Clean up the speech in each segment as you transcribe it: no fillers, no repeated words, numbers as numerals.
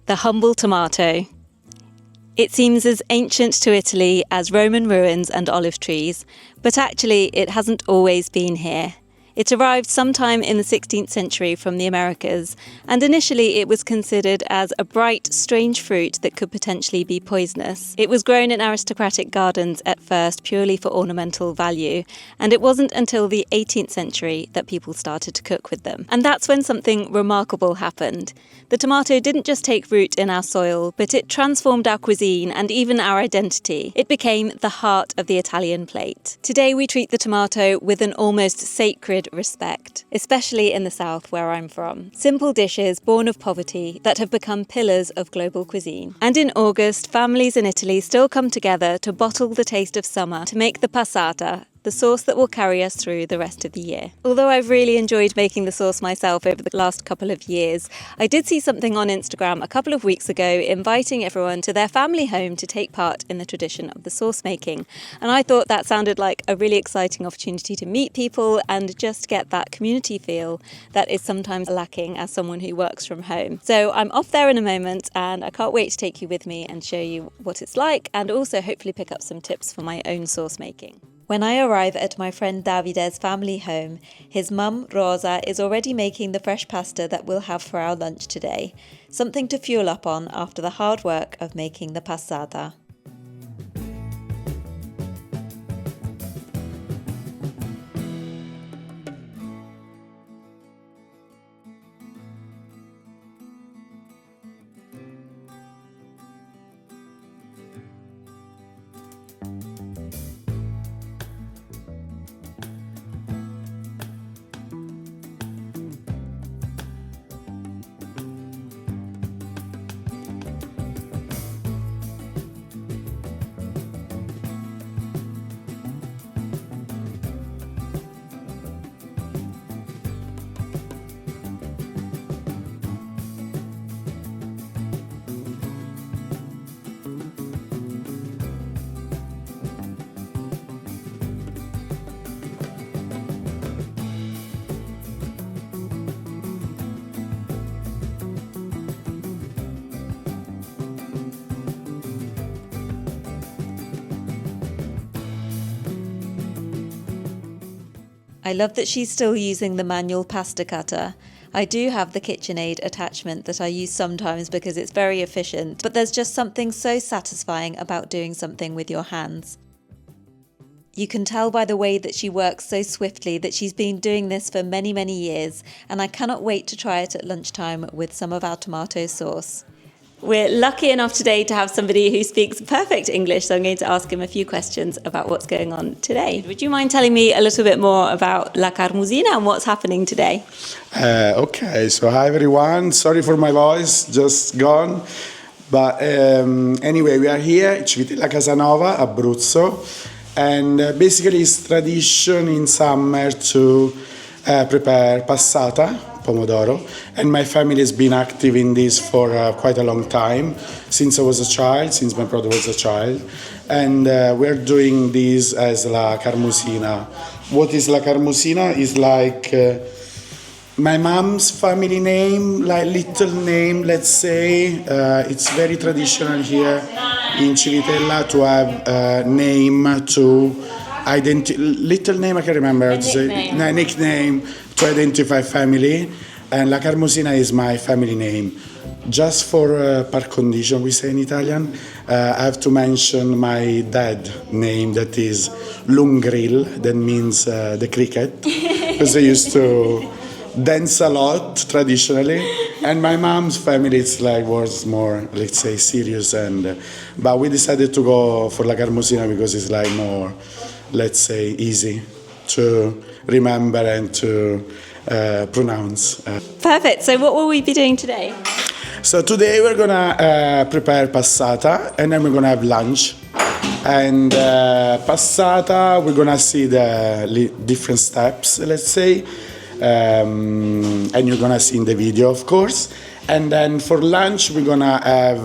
The humble tomato. It seems as ancient to Italy as Roman ruins and olive trees, but actually it hasn't always been here. It arrived sometime in the 16th century from the Americas, and initially it was considered as a bright, strange fruit that could potentially be poisonous. It was grown in aristocratic gardens at first purely for ornamental value, and it wasn't until the 18th century that people started to cook with them. And that's when something remarkable happened. The tomato didn't just take root in our soil, but it transformed our cuisine and even our identity. It became the heart of the Italian plate. Today we treat the tomato with an almost sacred respect, especially in the south where I'm from. Simple dishes born of poverty that have become pillars of global cuisine. And in August, families in Italy still come together to bottle the taste of summer to make the passata, the sauce that will carry us through the rest of the year. Although I've really enjoyed making the sauce myself over the last couple of years, I did see something on Instagram a couple of weeks ago inviting everyone to their family home to take part in the tradition of the sauce making. And I thought that sounded like a really exciting opportunity to meet people and just get that community feel that is sometimes lacking as someone who works from home. So I'm off there in a moment and I can't wait to take you with me and show you what it's like and also hopefully pick up some tips for my own sauce making. When I arrive at my friend Davide's family home, his mum, Rosa, is already making the fresh pasta that we'll have for our lunch today, something to fuel up on after the hard work of making the passata. I love that she's still using the manual pasta cutter. I do have the KitchenAid attachment that I use sometimes because it's very efficient, but there's just something so satisfying about doing something with your hands. You can tell by the way that she works so swiftly that she's been doing this for many, many years, and I cannot wait to try it at lunchtime with some of our tomato sauce. We're lucky enough today to have somebody who speaks perfect English, so I'm going to ask him a few questions about what's going on today. Would you mind telling me a little bit more about La Carmusina and what's happening today? Okay, so hi everyone. Sorry for my voice, just gone. But anyway, we are here at Civitella Casanova, Abruzzo. And basically it's tradition in summer to prepare passata, pomodoro, and my family has been active in this for quite a long time, since I was a child, since my brother was a child, and we're doing this as La Carmusina. What is La Carmusina is like my mom's family name, like little name, let's say. It's very traditional here in Civitella to have a name to little name I can remember, a nickname to identify family, and La Carmusina is my family name. Just for par condition, we say in Italian, I have to mention my dad name, that is Lungril, that means the cricket, because I used to dance a lot traditionally, and my mom's family was more, let's say, serious, and but we decided to go for La Carmusina because it's like more, let's say, easy to remember and to pronounce. Perfect. So what will we be doing today? So today we're gonna prepare passata, and then we're gonna have lunch. And passata, we're gonna see the different steps, let's say, and you're gonna see in the video, of course. And then for lunch, we're gonna have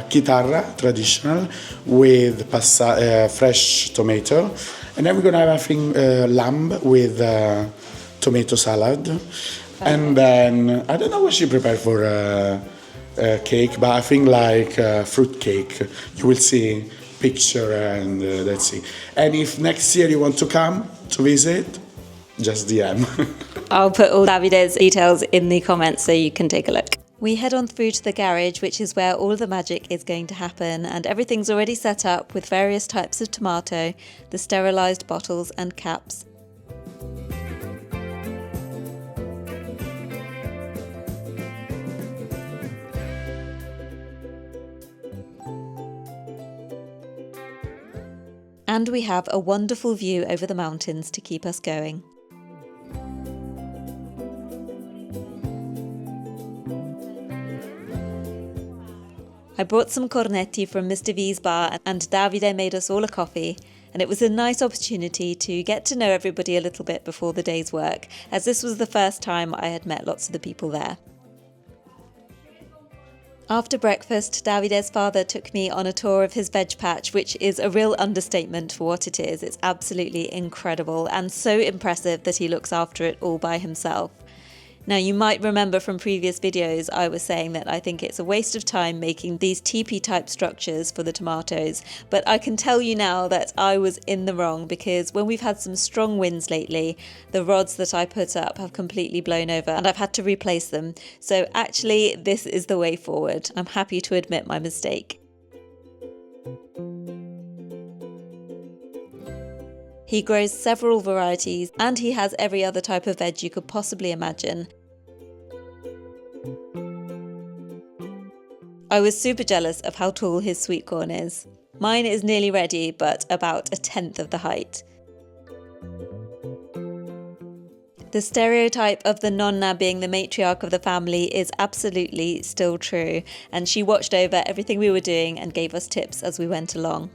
chitarra, traditional, with fresh tomato. And then we're gonna have, I think, lamb with tomato salad. And then, I don't know what she prepared for cake, but I think like fruit cake. You will see picture and that's it. And if next year you want to come to visit, just DM. I'll put all Davide's details in the comments so you can take a look. We head on through to the garage, which is where all the magic is going to happen, and everything's already set up with various types of tomato, the sterilised bottles and caps. And we have a wonderful view over the mountains to keep us going. I brought some cornetti from Mr. V's bar and Davide made us all a coffee, and it was a nice opportunity to get to know everybody a little bit before the day's work, as this was the first time I had met lots of the people there. After breakfast, Davide's father took me on a tour of his veg patch, which is a real understatement for what it is. It's absolutely incredible and so impressive that he looks after it all by himself. Now, you might remember from previous videos I was saying that I think it's a waste of time making these teepee type structures for the tomatoes, but I can tell you now that I was in the wrong, because when we've had some strong winds lately, the rods that I put up have completely blown over and I've had to replace them. So actually, this is the way forward. I'm happy to admit my mistake. He grows several varieties and he has every other type of veg you could possibly imagine. I was super jealous of how tall his sweet corn is. Mine is nearly ready, but about 1/10 of the height. The stereotype of the nonna being the matriarch of the family is absolutely still true, and she watched over everything we were doing and gave us tips as we went along.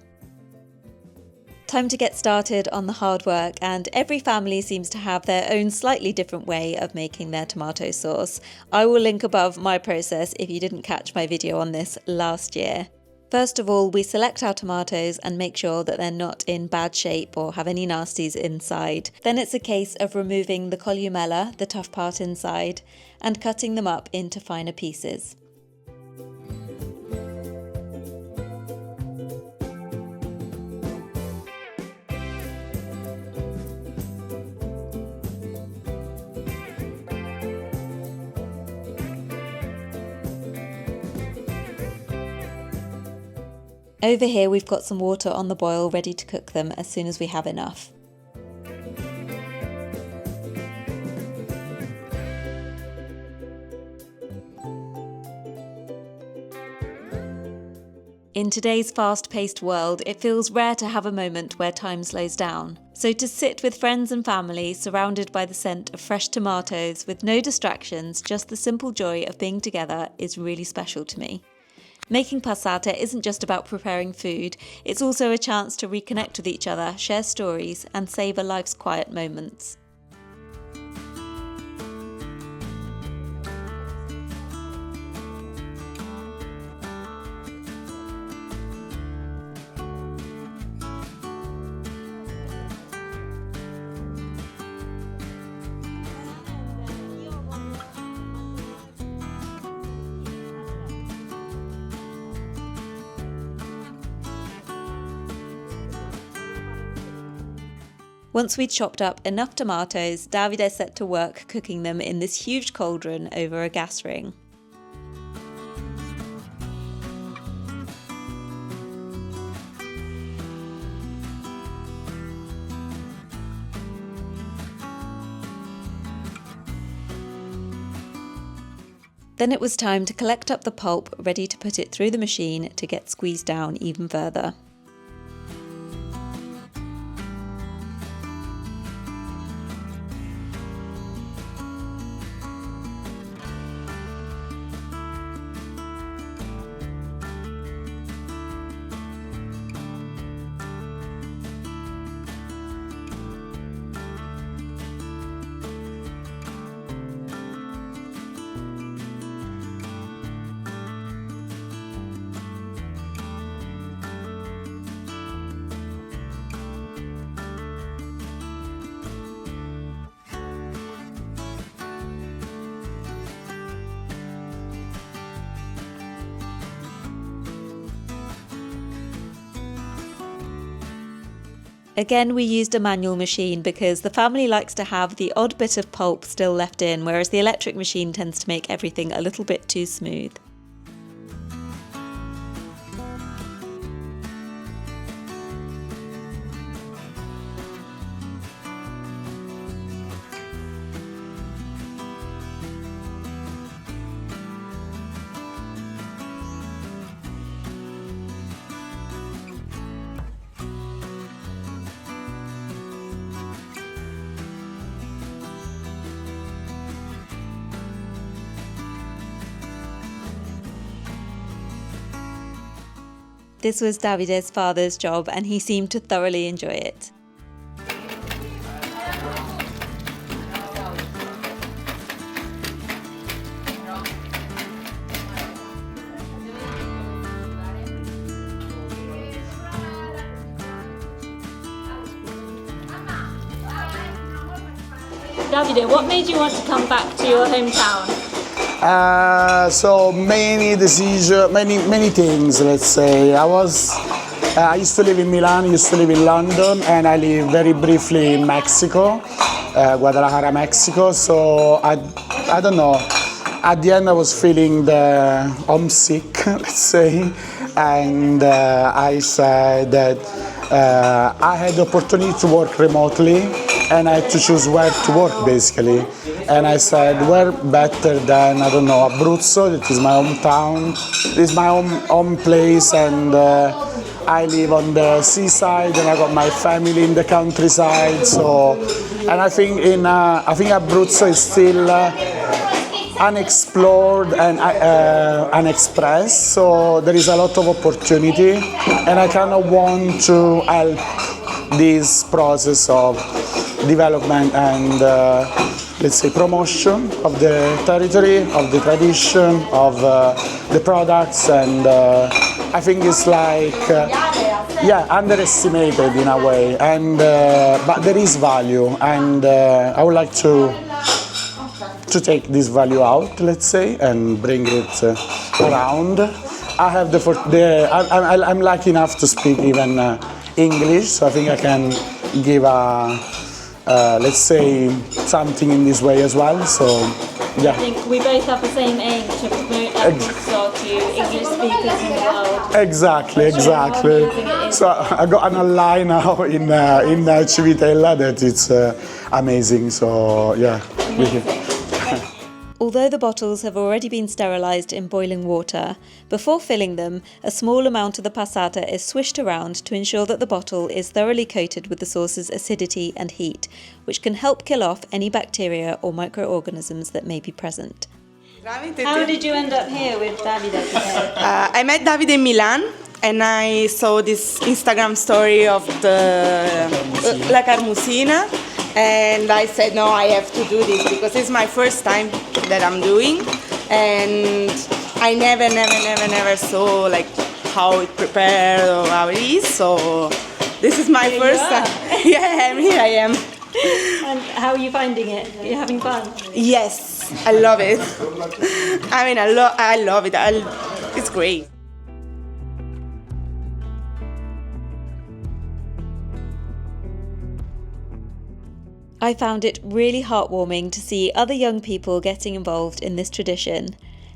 Time to get started on the hard work, and every family seems to have their own slightly different way of making their tomato sauce. I will link above my process if you didn't catch my video on this last year. First of all, we select our tomatoes and make sure that they're not in bad shape or have any nasties inside. Then it's a case of removing the columella, the tough part inside, and cutting them up into finer pieces. Over here we've got some water on the boil ready to cook them as soon as we have enough. In today's fast-paced world, it feels rare to have a moment where time slows down. So to sit with friends and family, surrounded by the scent of fresh tomatoes with no distractions, just the simple joy of being together, is really special to me. Making passata isn't just about preparing food, it's also a chance to reconnect with each other, share stories, and savour life's quiet moments. Once we'd chopped up enough tomatoes, Davide set to work cooking them in this huge cauldron over a gas ring. Then it was time to collect up the pulp, ready to put it through the machine to get squeezed down even further. Again, we used a manual machine because the family likes to have the odd bit of pulp still left in, whereas the electric machine tends to make everything a little bit too smooth. This was Davide's father's job and he seemed to thoroughly enjoy it. Davide, what made you want to come back to your hometown? So many decisions, many things. Let's say I used to live in Milan, used to live in London, and I live very briefly in Mexico, Guadalajara, Mexico. So I don't know. At the end, I was feeling the homesick, let's say, and I said that I had the opportunity to work remotely, and I had to choose where to work basically. And I said, where better than, I don't know, Abruzzo, that is my hometown, this is my home place, and I live on the seaside, and I got my family in the countryside. So, and I think Abruzzo is still unexplored and unexpressed. So there is a lot of opportunity, and I kind of want to help this process of development and let's say promotion of the territory, of the tradition, of the products, and I think it's like underestimated in a way, and but there is value, and I would like to take this value out, let's say, and bring it around. I have I'm lucky enough to speak even English, so I think I can give a let's say something in this way as well. So yeah. I think we both have the same aim to promote Abruzzo to English speakers in the world. Exactly. So I got an ally now in Civitella that it's amazing. So yeah. Although the bottles have already been sterilised in boiling water, before filling them, a small amount of the passata is swished around to ensure that the bottle is thoroughly coated with the sauce's acidity and heat, which can help kill off any bacteria or microorganisms that may be present. How did you end up here with Davide today? I met Davide in Milan, and I saw this Instagram story of the La Carmusina, and I said, no, I have to do this because it's my first time that I'm doing, and I never saw like how it prepared or how it is. So this is my first time. Yeah, here I am. And how are you finding it? Are you having fun? Yes, I love it. I mean, I love it. It's great. I found it really heartwarming to see other young people getting involved in this tradition.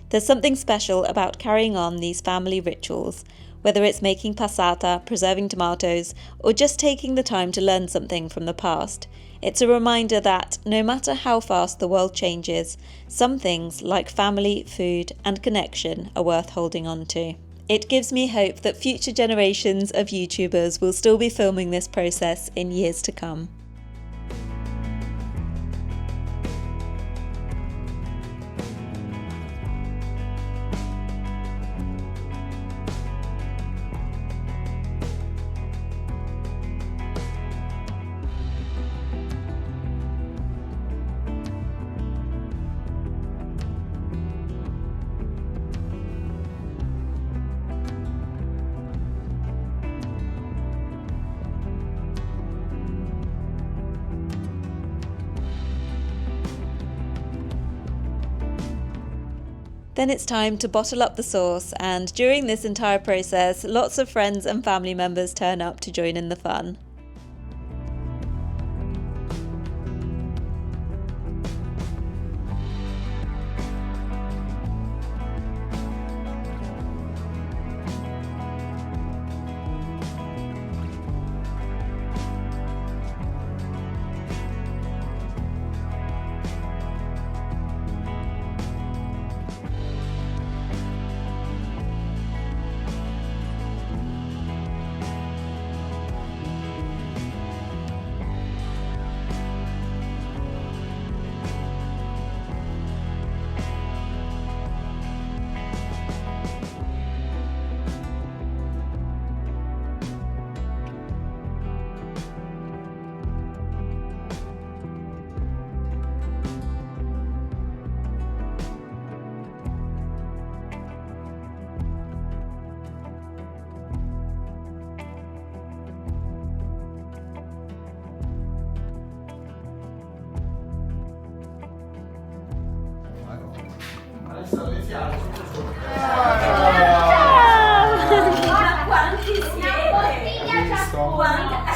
There's something special about carrying on these family rituals, whether it's making passata, preserving tomatoes, or just taking the time to learn something from the past. It's a reminder that, no matter how fast the world changes, some things like family, food, and connection are worth holding on to. It gives me hope that future generations of YouTubers will still be filming this process in years to come. Then it's time to bottle up the sauce, and during this entire process, lots of friends and family members turn up to join in the fun.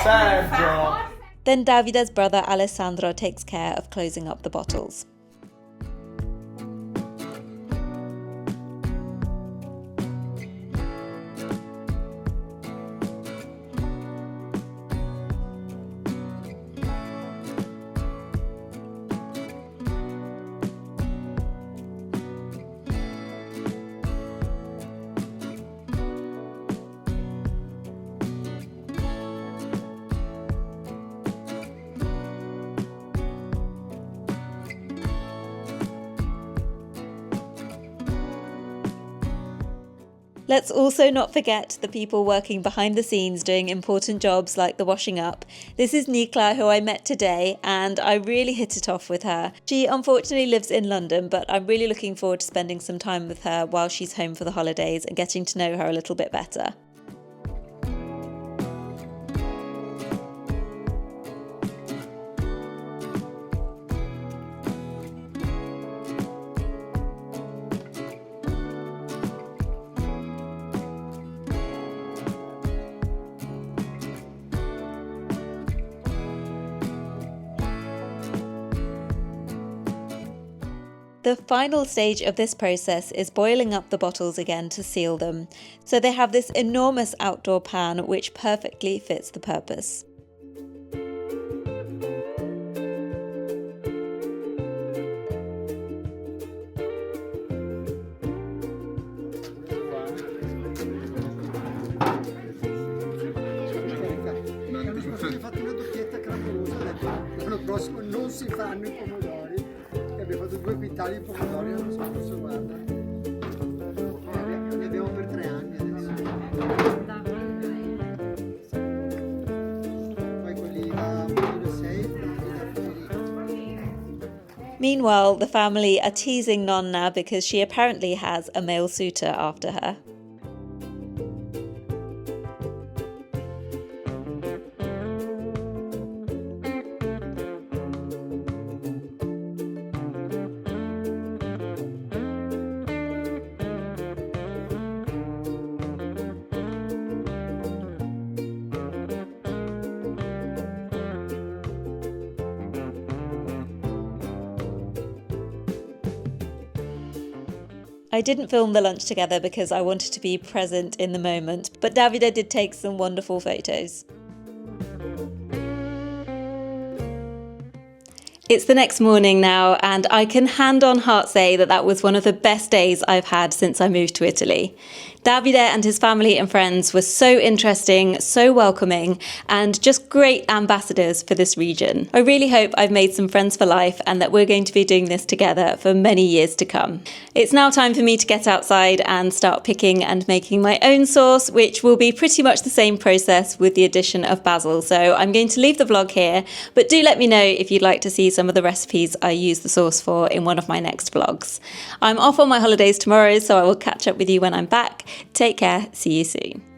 Sergio. Then Davide's brother Alessandro takes care of closing up the bottles. Let's also not forget the people working behind the scenes doing important jobs like the washing up. This is Nikla, who I met today, and I really hit it off with her. She unfortunately lives in London, but I'm really looking forward to spending some time with her while she's home for the holidays and getting to know her a little bit better. The final stage of this process is boiling up the bottles again to seal them. So they have this enormous outdoor pan which perfectly fits the purpose. L'anno prossimo non si fanno i pomodori e abbiamo fatto 2 quintali di pomodori l'anno scorso, guarda. Ne abbiamo per 3 anni adesso. Poi quelli da 1,6 Meanwhile, the family are teasing Nonna because she apparently has a male suitor after her. I didn't film the lunch together because I wanted to be present in the moment, but Davide did take some wonderful photos. It's the next morning now, and I can hand on heart say that was one of the best days I've had since I moved to Italy. Davide and his family and friends were so interesting, so welcoming, and just great ambassadors for this region. I really hope I've made some friends for life and that we're going to be doing this together for many years to come. It's now time for me to get outside and start picking and making my own sauce, which will be pretty much the same process with the addition of basil. So I'm going to leave the vlog here, but do let me know if you'd like to see some of the recipes I use the sauce for in one of my next vlogs. I'm off on my holidays tomorrow, so I will catch up with you when I'm back. Take care, see you soon.